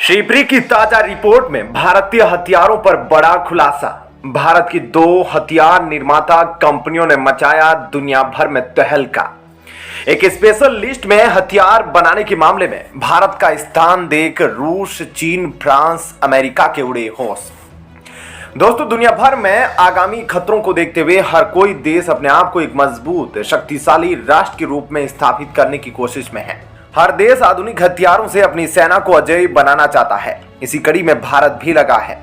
शिप्री की ताजा रिपोर्ट में भारतीय हथियारों पर बड़ा खुलासा। भारत की 2 हथियार निर्माता कंपनियों ने मचाया दुनिया भर में तहलका। एक स्पेशल लिस्ट में हथियार बनाने के मामले में भारत का स्थान देख रूस, चीन, फ्रांस, अमेरिका के उड़े होश। दोस्तों, दुनिया भर में आगामी खतरों को देखते हुए हर कोई देश अपने आप को एक मजबूत, शक्तिशाली राष्ट्र के रूप में स्थापित करने की कोशिश में है। हर देश आधुनिक हथियारों से अपनी सेना को अजेय बनाना चाहता है। इसी कड़ी में भारत भी लगा है।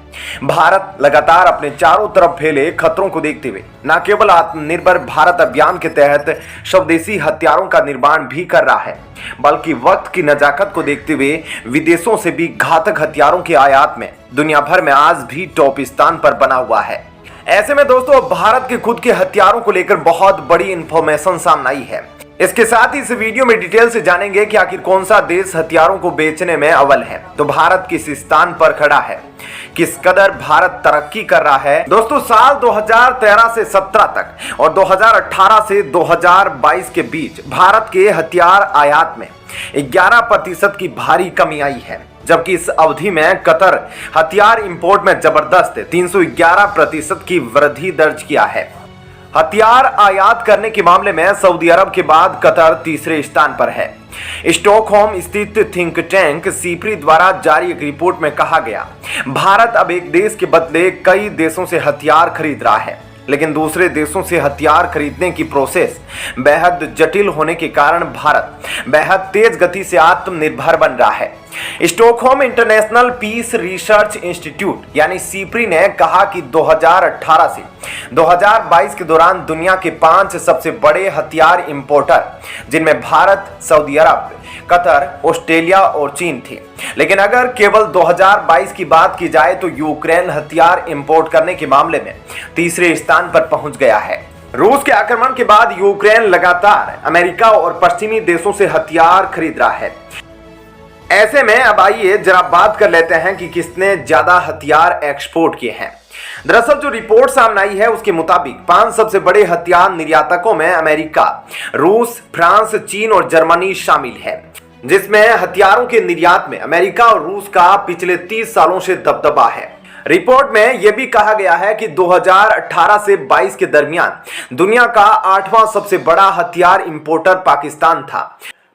भारत लगातार अपने चारों तरफ फैले खतरों को देखते हुए न केवल आत्मनिर्भर भारत अभियान के तहत स्वदेशी हथियारों का निर्माण भी कर रहा है, बल्कि वक्त की नजाकत को देखते हुए विदेशों से भी घातक हथियारों के आयात में दुनिया भर में आज भी टॉप स्थान पर बना हुआ है। ऐसे में दोस्तों, भारत के खुद के हथियारों को लेकर बहुत बड़ी इंफॉर्मेशन सामने आई है। इसके साथ ही इस वीडियो में डिटेल से जानेंगे कि आखिर कौन सा देश हथियारों को बेचने में अव्वल है, तो भारत किस स्थान पर खड़ा है, किस कदर भारत तरक्की कर रहा है। दोस्तों, साल 2013 से 17 तक और 2018 से 2022 के बीच भारत के हथियार आयात में 11% की भारी कमी आई है, जबकि इस अवधि में कतर हथियार इंपोर्ट में जबरदस्त 311% की वृद्धि दर्ज किया है। हथियार आयात करने के मामले में सऊदी अरब के बाद कतर तीसरे स्थान पर है। स्टॉकहोम स्थित थिंक टैंक सिप्री द्वारा जारी एक रिपोर्ट में कहा गया, भारत अब एक देश के बदले कई देशों से हथियार खरीद रहा है, लेकिन दूसरे देशों से हथियार खरीदने की प्रोसेस बेहद जटिल होने के कारण भारत बेहद तेज गति से आत्मनिर्भर बन रहा है। Stockholm International Peace Research Institute यानी सिप्री ने कहा कि 2018 से 2022 के दौरान दुनिया के 5 सबसे बड़े हथियार इंपोर्टर, जिनमें भारत, सऊदी अरब, कतर, ऑस्ट्रेलिया और चीन थे। लेकिन अगर केवल 2022 की बात की जाए तो यूक्रेन हथियार इंपोर्ट करने के मामले में तीसरे स्थान पर पहुंच गया है। रूस के आक्रमण के बाद यूक्रेन लगातार अमेरिका और पश्चिमी देशों से हथियार खरीद रहा है। ऐसे में अब आइए जरा बात कर लेते हैं कि किसने ज्यादा हथियार एक्सपोर्ट किए हैं। दरअसल जो रिपोर्ट सामने आई है उसके मुताबिक 5 सबसे बड़े हथियार निर्यातकों में अमेरिका, रूस, फ्रांस, चीन और जर्मनी शामिल है, जिसमें हथियारों के निर्यात में अमेरिका और रूस का पिछले 30 सालों से दबदबा है। रिपोर्ट में यह भी कहा गया है कि 2018 से 22 के दरमियान दुनिया का 8वां सबसे बड़ा हथियार इंपोर्टर पाकिस्तान था।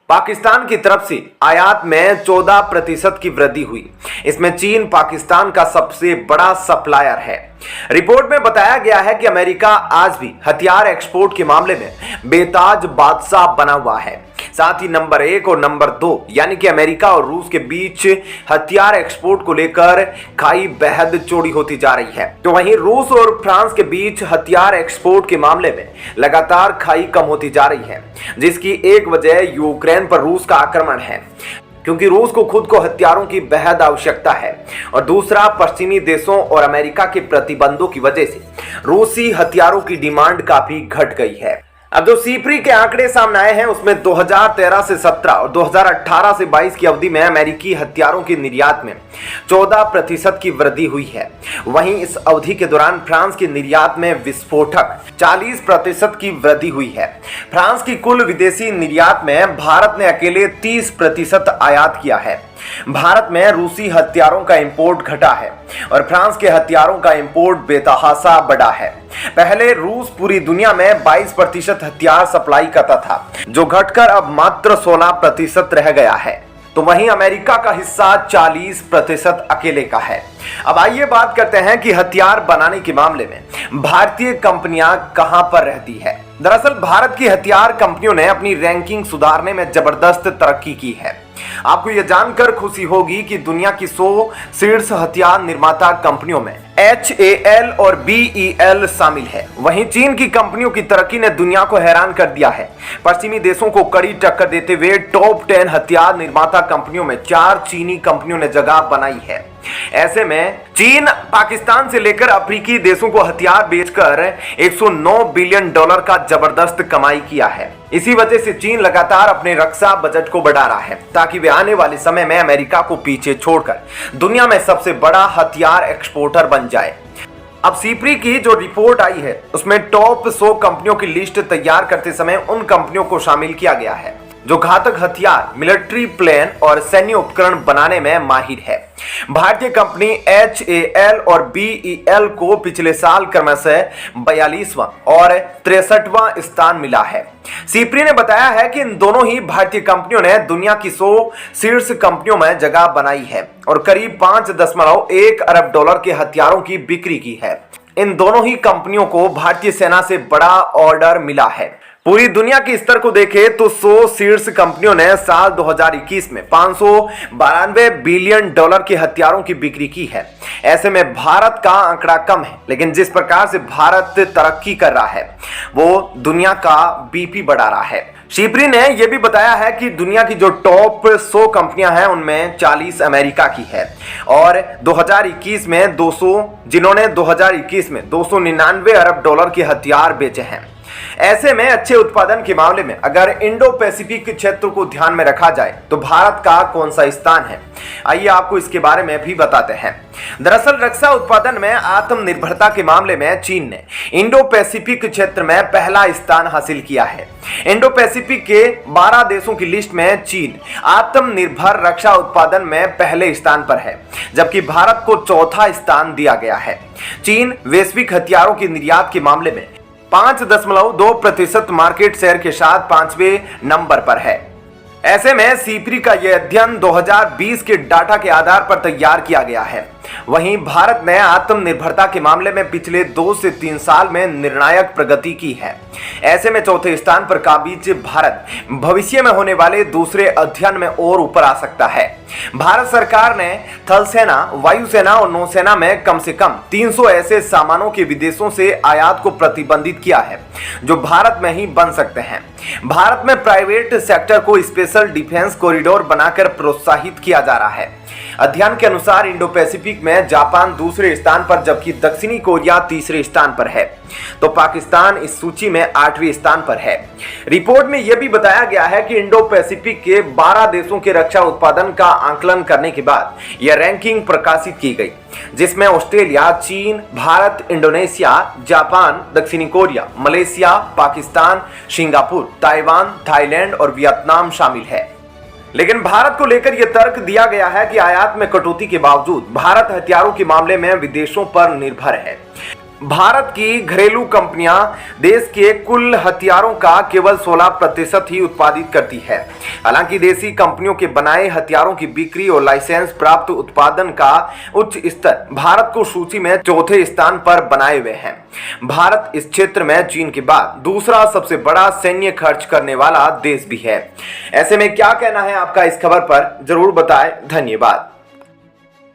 पाकिस्तान की तरफ से आयात में 14% की वृद्धि हुई। इसमें चीन पाकिस्तान का सबसे बड़ा सप्लायर है। रिपोर्ट में बताया गया है कि अमेरिका आज भी हथियार एक्सपोर्ट के मामले में बेताज बादशाह बना हुआ है। साथ ही नंबर 1 और नंबर 2 यानी कि अमेरिका और रूस के बीच हथियार एक्सपोर्ट को लेकर खाई बेहद चौड़ी होती जा रही है। तो वहीं रूस और फ्रांस के बीच हथियार एक्सपोर्ट के मामले में लगातार खाई कम होती जा रही है, जिसकी एक वजह यूक्रेन पर रूस का आक्रमण है, क्योंकि रूस को खुद को हथियारों की बेहद आवश्यकता है, और दूसरा पश्चिमी देशों और अमेरिका के प्रतिबंधों की वजह से रूसी हथियारों की डिमांड काफी घट गई है। अब जो सिप्री के आंकड़े सामने आए हैं उसमें 2013 से 17 और 2018 से 22 की अवधि में अमेरिकी हथियारों के निर्यात में 14% की वृद्धि हुई है। वहीं इस अवधि के दौरान फ्रांस के निर्यात में विस्फोटक 40% की वृद्धि हुई है। फ्रांस की कुल विदेशी निर्यात में भारत ने अकेले 30% आयात किया है। भारत में रूसी हथियारों का इंपोर्ट घटा है और फ्रांस के हथियारों का इंपोर्ट बेतहाशा बढ़ा है। पहले रूस पूरी दुनिया में 22% हथियार सप्लाई करता था, जो घटकर अब मात्र 16% रह गया है। तो वहीं अमेरिका का हिस्सा 40% अकेले का है। अब आइए बात करते हैं कि हथियार बनाने के मामले में भारतीय कंपनियां कहां पर रहती है। दरअसल भारत की हथियार कंपनियों ने अपनी रैंकिंग सुधारने में जबरदस्त तरक्की की है। आपको यह जानकर खुशी होगी कि दुनिया की 100 शीर्ष हथियार निर्माता कंपनियों में HAL और BEL शामिल है। वहीं चीन की कंपनियों की तरक्की ने दुनिया को हैरान कर दिया है। पश्चिमी देशों को कड़ी टक्कर देते हुए टॉप 10 हथियार निर्माता कंपनियों में 4 चीनी कंपनियों ने जगह बनाई है। ऐसे में चीन पाकिस्तान से लेकर अफ्रीकी देशों को हथियार बेचकर 109 बिलियन डॉलर का जबरदस्त कमाई किया है। इसी वजह से चीन लगातार अपने रक्षा बजट को बढ़ा रहा है, ताकि वे आने वाले समय में अमेरिका को पीछे छोड़कर दुनिया में सबसे बड़ा हथियार एक्सपोर्टर बन जाए। अब सिप्री की जो रिपोर्ट आई है उसमें टॉप 100 कंपनियों की लिस्ट तैयार करते समय उन कंपनियों को शामिल किया गया है जो घातक हथियार, मिलिट्री प्लेन और सैन्य उपकरण बनाने में माहिर है। भारतीय कंपनी HAL और BEL को पिछले साल क्रमशः 42वां और 63वां स्थान मिला है। सीप्री ने बताया है कि इन दोनों ही भारतीय कंपनियों ने दुनिया की 100 शीर्ष कंपनियों में जगह बनाई है और करीब $5.1 अरब के हथियारों की बिक्री की है। इन दोनों ही कंपनियों को भारतीय सेना से बड़ा ऑर्डर मिला है। पूरी दुनिया के स्तर को देखें तो 100 शीर्ष कंपनियों ने साल 2021 में $592 बिलियन के हथियारों की बिक्री की है। ऐसे में भारत का आंकड़ा कम है, लेकिन जिस प्रकार से भारत तरक्की कर रहा है वो दुनिया का बीपी बढ़ा रहा है। सीप्री ने यह भी बताया है कि दुनिया की जो टॉप 100 कंपनियां हैं उनमें 40 अमेरिका की है और 2021 में 299 अरब के हथियार बेचे हैं। ऐसे में अच्छे उत्पादन के मामले में अगर इंडो पैसिफिक क्षेत्र को ध्यान में रखा जाए तो भारत का कौन सा स्थान है, आइए आपको इसके बारे में भी बताते हैं। दरअसल रक्षा उत्पादन में आत्मनिर्भरता के मामले में चीन ने इंडो पैसिफिक क्षेत्र में पहला स्थान हासिल किया है। इंडो पैसिफिक के 12 देशों की लिस्ट में चीन आत्मनिर्भर रक्षा उत्पादन में पहले स्थान पर है, जबकि भारत को चौथा स्थान दिया गया है। चीन वैश्विक हथियारों के निर्यात के मामले में 5.2% मार्केट शेयर के साथ 5वें नंबर पर है। ऐसे में सीप्री का यह अध्ययन 2020 के डाटा के आधार पर तैयार किया गया है। वहीं भारत ने आत्मनिर्भरता के मामले में पिछले 2 से 3 साल में निर्णायक प्रगति की है। ऐसे में चौथे स्थान पर काबिज भारत भविष्य में होने वाले दूसरे अध्ययन में और ऊपर आ सकता है। भारत सरकार ने थल सेना, वायुसेना और नौसेना में कम से कम 300 ऐसे सामानों के विदेशों से आयात को प्रतिबंधित किया है जो भारत में ही बन सकते हैं। भारत में प्राइवेट सेक्टर को स्पेशल डिफेंस कॉरिडोर बनाकर प्रोत्साहित किया जा रहा है। अध्ययन के अनुसार इंडो पैसिफिक में जापान दूसरे स्थान पर जबकि दक्षिणी कोरिया तीसरे स्थान पर है, तो पाकिस्तान इस सूची में 8वें स्थान पर है। रिपोर्ट में यह भी बताया गया है कि इंडो पैसिफिक के 12 देशों के रक्षा उत्पादन का आंकलन करने के बाद यह रैंकिंग प्रकाशित की गई, जिसमें ऑस्ट्रेलिया, चीन, भारत, इंडोनेशिया, जापान, दक्षिणी Korea, Malaysia, Pakistan, Singapore, Taiwan, Thailand और वियतनाम शामिल है। लेकिन भारत को लेकर यह तर्क दिया गया है कि आयात में कटौती के बावजूद भारत हथियारों के मामले में विदेशों पर निर्भर है। भारत की घरेलू कंपनियां देश के कुल हथियारों का केवल 16% ही उत्पादित करती है। हालांकि देसी कंपनियों के बनाए हथियारों की बिक्री और लाइसेंस प्राप्त उत्पादन का उच्च स्तर भारत को सूची में चौथे स्थान पर बनाए हुए हैं। भारत इस क्षेत्र में चीन के बाद दूसरा सबसे बड़ा सैन्य खर्च करने वाला देश भी है। ऐसे में क्या कहना है आपका इस खबर पर, जरूर बताएं। धन्यवाद।